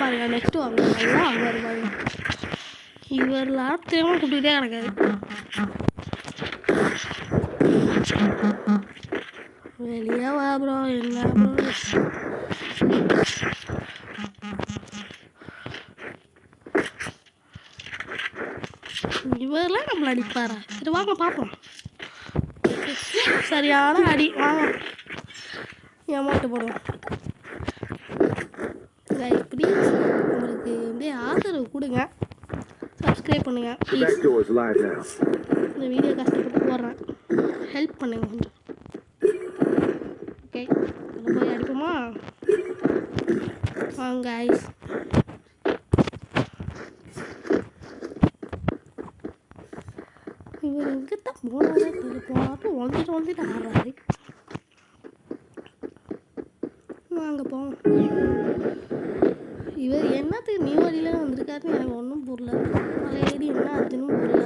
பாருங்க நெக்ஸ்ட் வாங்க நல்லா வாங்குவாரு பாருங்க இவரெல்லாம் தேவை கூப்பிட்டுக்கிட்டே கிடக்காது வெளியே வா ப்ரோ என்ன ப்ரோ இவரெல்லாம் நம்மள அடிப்பாரா சரி வாங்க பார்ப்போம் சரியான அடி வாங்க அமௌண்ட்டு போடுவோம் ப்ளீஸ் உங்களுக்கு வந்து ஆதரவு கொடுங்க சப்ஸ்கிரைப் பண்ணுங்க ப்ளீஸ் இந்த வீடியோ கஷ்டப்பட்டு போடுறேன் ஹெல்ப் பண்ணுங்க கொஞ்சம் ஓகே போய் அடிப்போமா வாங்க கைஸ் இவர் எங்கே தான் போனாரே தெரியல போனாட்டும் வந்துட்டு ஆடுறாரு வாங்க போவோம் இவர் என்னத்துக்கு நியூ வழியில் வந்திருக்காருன்னு எனக்கு ஒன்றும் புரியல பழையடி என்ன ஆச்சுன்னு புரியல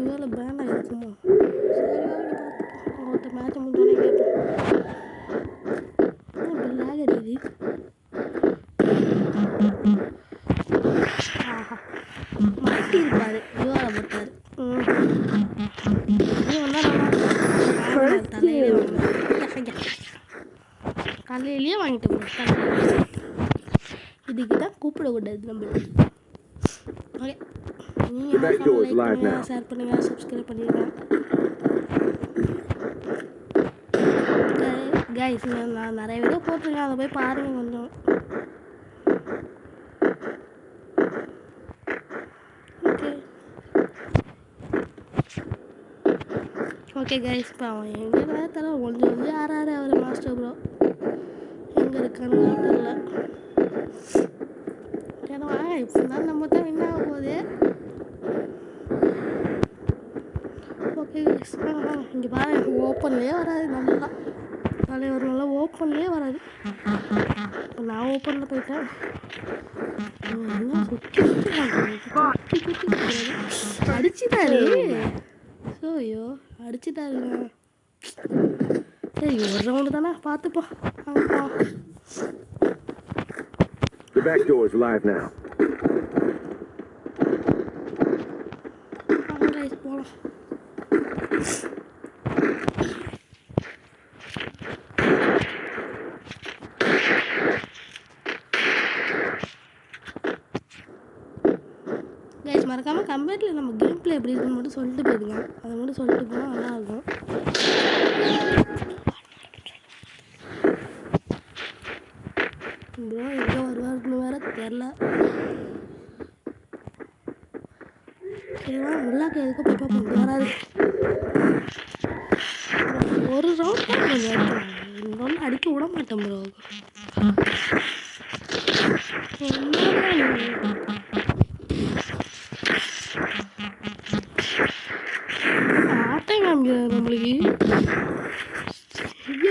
வேலை பேண்டாக இருக்குமோ சரி வேலைக்கு பார்த்துப்போம் ஒருத்தர் மேட்சை முடிஞ்சோடனே கேட்போம் இப்படி லேக் அடிக்குது ஆஹா மாட்டி இருப்பார் யுவாவை போட்டார் இது வந்தால் தலையிலே வாங்கினேன் தலையிலேயே வாங்கிட்டு போகிறேன் இதுக்கு தான் கூப்பிடக்கூடாது நம்ம ஓகே நீங்கள் லைக் பண்ணுங்கள் ஷேர் பண்ணுங்கள் சப்ஸ்கிரைப் பண்ணிடுங்க கைஸ் நான் நிறைய வீடியோ போட்டிருக்கேன் அதை போய் பாருங்கள் கொஞ்சம் ஓகே கைஸ் இப்போ அவன் எங்கே தர ஒன்று ஆறாரு அவர் மாஸ்டர் ப்ரோ எங்கே இருக்கான்னு தெரியல ஏன்னா வாங்க இப்போ தான் நம்ம தான் என்ன ஆக போகுது ஓகே கைஸ் இங்கே பாருங்க ஓப்பன்லேயே வராது நல்லா தலைவர் நல்லா ஓப்பன்லேயே வராது இப்போ நான் ஓப்பனில் போயிட்டேன் அடிச்சுட்டாரு ஐயோ அடிச்சுட்டாருங்க சரி ஒரு ரவுண்டு தானே பார்த்துப்போம் The back door is live now. போகலாம் கைஸ் மறக்காமல் கமெண்ட்டில் நம்ம கேம் பிளே எப்படி இருக்குன்னு மட்டும் சொல்லிட்டு போயிடுங்க அதை மட்டும் சொல்லிட்டு போனால் நல்லாயிருக்கும் ப்ரோ எங்கே வருவாருன்னு வேறு தெரில சரிவா உள்ளாக்க எதுக்கு பாப்பா கொண்டு வராது ஒரு ரவுண்ட் தான் கொஞ்சம் ரவுண்ட் அடிக்க விட மாட்டேன் ப்ரோ ஆட்டம் காமிக்கிறார் நம்மளுக்கு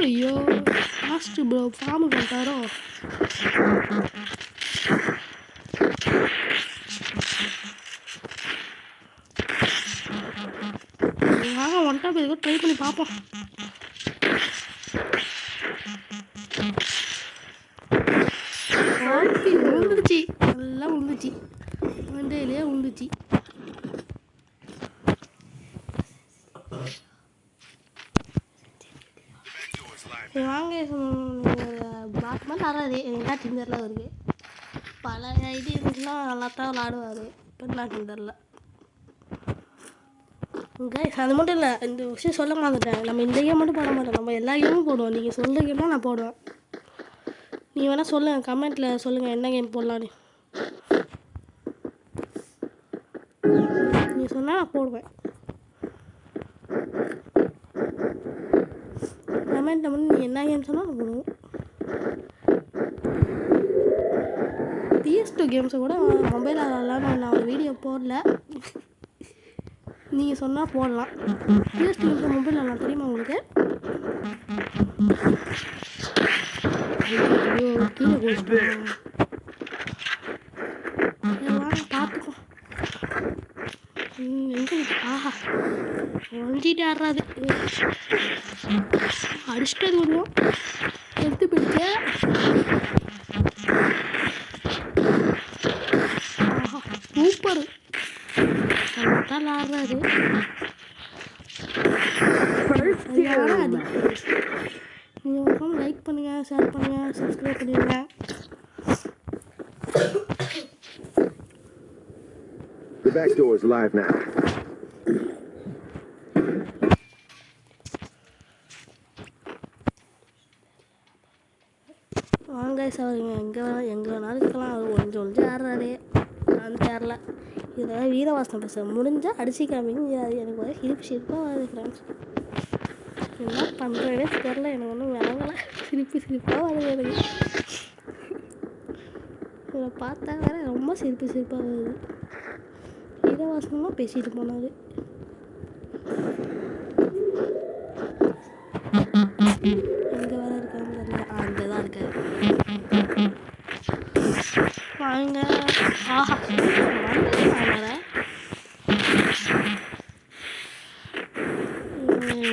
ஐயோ லாஸ்ட்டு ப்ரோ ஃபார்முக்கு வந்துட்டாரோ வாங்க ஒன் டாப் எதுக்கோ ட்ரை பண்ணி பார்ப்போம் விழுந்துருச்சு நல்லா விழுந்துச்சு வண்டையிலேயே விழுந்துச்சு வாங்க பிளாக் மாதிரி வராது எங்கன்னா டிண்டரில் வருது பல ஐடி இருந்துச்சுன்னா நல்லா தான் விளாடுவார் இப்போ நான் டிண்டரில் கைஸ் அது மட்டும் இல்லை இந்த விஷயம் சொல்ல மாட்டேன் நம்ம இந்த கேம் மட்டும் போட மாட்டோம் நம்ம எல்லா கேமும் போடுவோம் நீங்கள் சொல்கிற கேம் தான் நான் போடுவேன் நீ வேணால் சொல்லுங்கள் கமெண்ட்டில் சொல்லுங்கள் என்ன கேம் போடலான்னு நீ சொன்னால் நான் போடுவேன் கமெண்ட்டில் மட்டும் நீ என்ன கேம் சொன்னால் நான் போடுவோம் PS2 கேம்ஸை கூட மொபைலில் விளாட்லாம் நான் ஒரு வீடியோ போடல நீங்கள் சொன்னால் போடலாம் PS2 கேம்ஸை மொபைலில் விளாட்லாம் தெரியுமா உங்களுக்கு கீழே போயிட்டு வாங்க பார்த்துக்கோ எங்கே ஆஹா ஒழிஞ்சிட்டு ஆடுறாது அடிச்சுட்டு கொஞ்சம் எடுத்து பிடிச்ச தான் ஆடுறாரு. நீங்கள் லைக் பண்ணுங்கள், ஷேர் பண்ணுங்கள், சப்ஸ்கிரைப் பண்ணிடுங்க. The back door is live now. வாங்க சார், எங்கே வேணாலும் இருக்கலாம். அவர் ஒழிஞ்சு ஆடுறாரு. நான் தேரல. இதெல்லாம் வீரவாசனம் பேச முடிஞ்சால் அடிச்சு காமிங்க. எனக்கு ஒரு சிரிப்பாக வருது ஃப்ரெண்ட்ஸ். என்ன பண்ணுறேனே தெரில. எனக்கு ஒன்றும் விளங்கலை. சிரிப்பாக வருது எனக்கு. இதை பார்த்தா வேற ரொம்ப சிரிப்பாக வருது. வீரவாசனமாக பேசிட்டு போனார். எங்கே வேற இருக்கான்னு தெரியல. அங்கே தான் இருக்காரு. வாங்க. ஆஹா,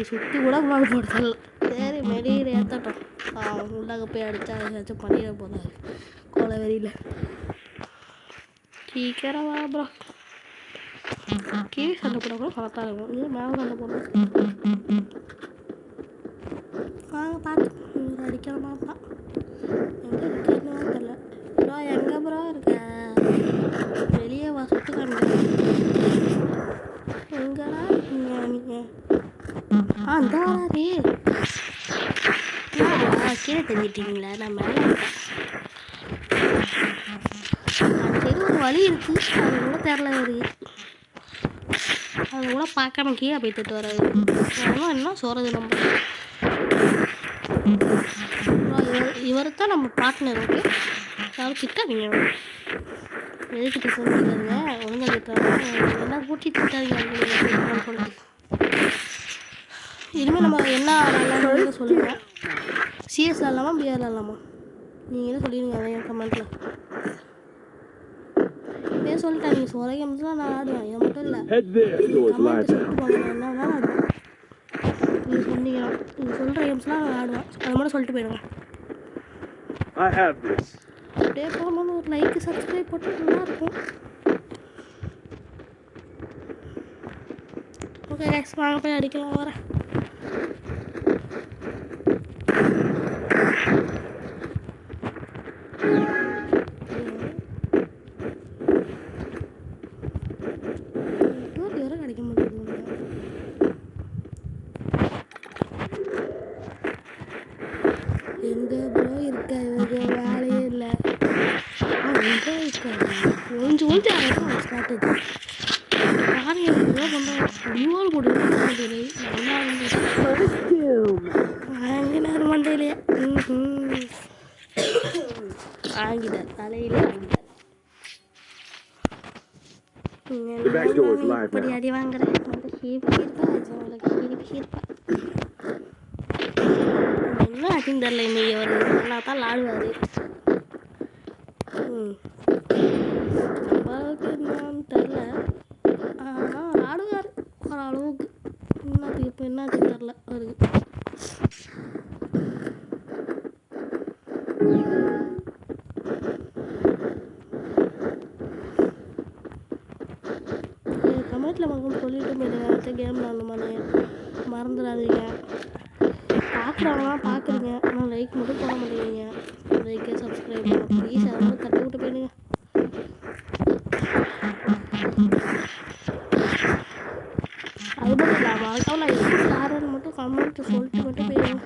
சுற்றி கூட முன்னாடி போடுதல். சரி, மெடியில் ஏற்றட்டும். உள்ளாக போய் அடித்தா ஏதாச்சும் பண்ணிட போதாரு கோலை வெறியில். சீக்கிரம் வா ப்ரோ. கீழே சண்டை போட கூட கரெக்டாக இருக்கும். இல்லை மேலே சண்டை போடணும். வாங்க பார்த்து அடிக்கிற மாட்டான். எங்கே இருக்கேன்னு தெரியல. ப்ரோ எங்கே ப்ரோ இருக்க? வெளியே வா, சுட்டு கண்டு. எங்கடா இருக்கீங்க நீங்கள்? இந்த வராதே. கீழே தெரிஞ்சிட்டிங்களா? நான் மேலே இருக்கேன். அந்த சைடு ஒரு வழி இருக்குது. அது கூட தெரில இருக்கு. அதை கூட பார்க்காம கீழே போய்த்துட்டு வராது. அதெல்லாம் என்ன சொல்கிறது நம்ம. இவர் தான் நம்ம பார்ட்னர். ஓகே, யாரும் திட்டாதீங்க. எதுக்கிட்ட சொல்லிட்டாருங்க ஒழுங்காக திட்டாங்க. என்ன கூட்டி திட்டாதீங்க. இனிமேல் நம்ம என்ன விளாட்லாம்னு சொல்லுங்கள். சிஎஸ் விளாட்லாமா, பிஆர் விளாட்லாமா? நீங்களே சொல்லிடுங்க அதையும் கமெண்ட்டில். இதே சொல்லிட்டேன். நீங்கள் சொல்கிற கேம்ஸ்லாம் நான் ஆடுவேன். இதை மட்டும் இல்லை, கமெண்ட் சொல்லிட்டு போங்க. என்ன வேணாலும் ஆடுவேன். நீங்கள் சொன்னீங்கன்னா நீங்கள் சொல்கிற கேம்ஸ்லாம் நான் ஆடுவேன். அதை மட்டும் சொல்லிட்டு போயிடுங்க. அப்படியே போகணும்னு ஒரு லைக்கு சப்ஸ்கிரைப் போட்டு நல்லாயிருக்கும். ஓகே கைஸ், வாங்க போய் அடிக்கலாம். வரேன். கிடைக்க மாட்டேங்குது. எங்க ப்ரோ இருக்க? வேலையே இல்லை. எங்கே இருக்காது? கொஞ்சம் ஸ்டார்ட் ஆகுது. யாரும் என்ன பண்ணுறோம்? டியூவால் போட்டு வாங்கினார் மண்டையிலே. வாங்கிட்டார், தலையிலே வாங்கிட்டார். இப்படி அடி வாங்குறேன். என்ன ஆச்சுன்னு தெரில. இன்னைக்கு அவர் நல்லா தான் ஆடுவார். அளவுக்கு என்னன்னு தெரில. ஆனால் ஆடுவார் ஓரளவுக்கு. என்னத்துக்கு இப்போ என்னத்துக்கு தெரில அவருக்கு. கமெண்ட்டில் மக்கள் சொல்லிட்டு போயிடுங்க. அடுத்த கேம் விளாடணுமானே மறந்துடாதீங்க. பார்க்குறவங்களாம் பார்க்குறீங்க, ஆனால் லைக் மட்டும் போட மாட்டேங்கிறீங்க. லைக்கே சப்ஸ்கிரைப் பண்ணுங்க ப்ளீஸ். அதை மட்டும் தட்டி விட்டு போயிடுங்க. அது மட்டும் இல்லாமல் அதுக்காக நான் எப்படி ஆடுறேன்னு மட்டும் கமெண்ட் சொல்லிட்டு மட்டும் போயிடுங்க.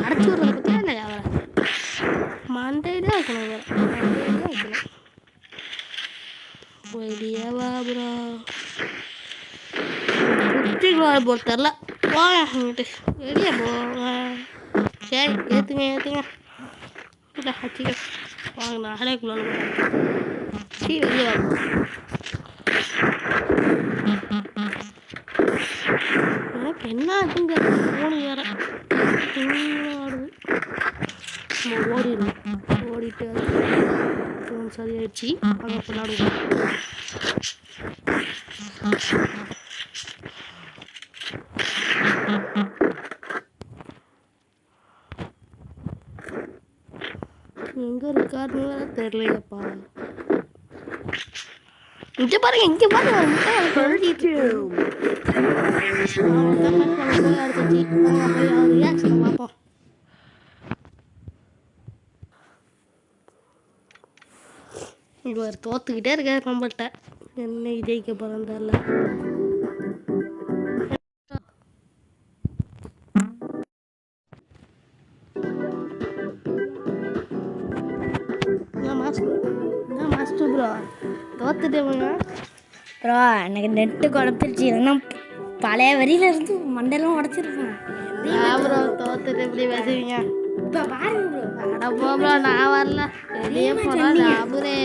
அடைச்சி விடுறத பற்றியா இல்லை அவரை மண்டையிலே வைக்கணும். மண்டையிலே வைக்கணும். வெளியே வா ப்ரோ. குத்திக்குவா போல் தெரில. வாங்கிட்டு வெளியே போ. சரி, ஏற்றுங்க இல்லை வச்சுக்க. வாங்க, நாளைக்குள்ள சரி வெளியே வா. எனக்கு என்ன ஆச்சுங்க? ஃபோனு வேற ஆடுது. நம்ம ஓடிட்டு ஃபோன் சரியாயிடுச்சு. அங்கே விளாடுவோம். எங்கே இருக்காருன்னு வேற தெரியலையப்பா. இங்கே பாருங்க ஒரு முட்டை எனக்கு எழுதிட்டு போய் அடிச்சிச்சு. போய் அவர் ரியாக்ஷன் பார்ப்போம். இவர் தோத்துக்கிட்டே இருக்காரு நம்மள்கிட்ட. என்ன ஜெயிக்க போகிறோன்னு தெரில. மாஸ்டர் ப்ரோ தோத்துட்டேங்க ப்ரோ. எனக்கு நெட்டு குழப்பிருச்சு. இல்லைன்னா பழைய வரியில இருந்து மண்டெல்லாம் உடச்சிருப்பேன். ப்ரோ தோத்துட்டு எப்படி பேசுவீங்க? இப்போ பாருங்க ப்ரோ. அட போ ப்ரோ, நான் வரல. வெளியே போனா அவரே